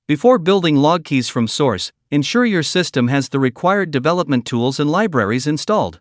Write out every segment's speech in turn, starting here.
Before building log keys from source, ensure your system has the required development tools and libraries installed.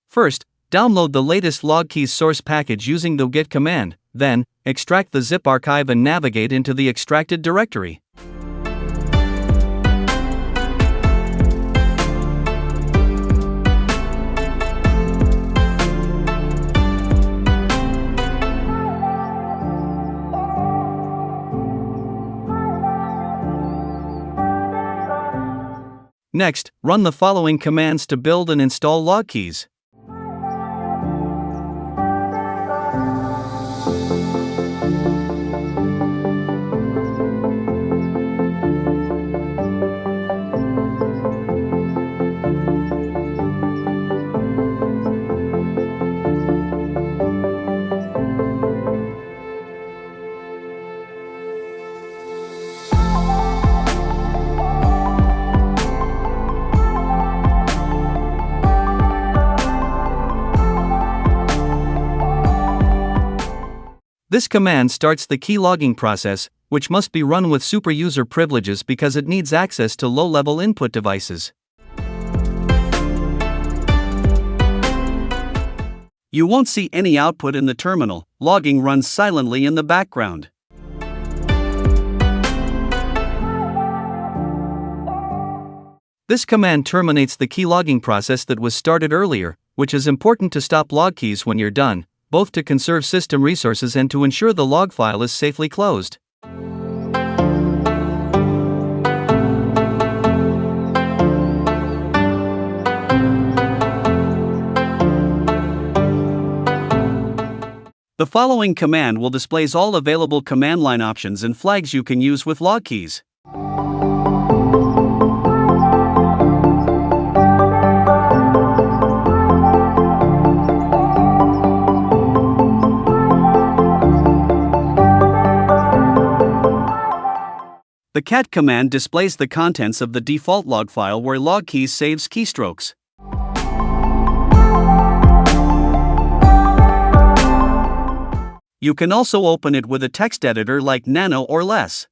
First, download the latest logkeys source package using the git command, then, extract the zip archive and navigate into the extracted directory. Next, run the following commands to build and install logkeys. This command starts the keylogging process, which must be run with superuser privileges because it needs access to low-level input devices. You won't see any output in the terminal. Logging runs silently in the background. This command terminates the keylogging process that was started earlier, which is important to stop log keys when you're done, both to conserve system resources and to ensure the log file is safely closed. The following command will display all available command line options and flags you can use with log keys. The cat command displays the contents of the default log file where logkeys saves keystrokes. You can also open it with a text editor like Nano or less.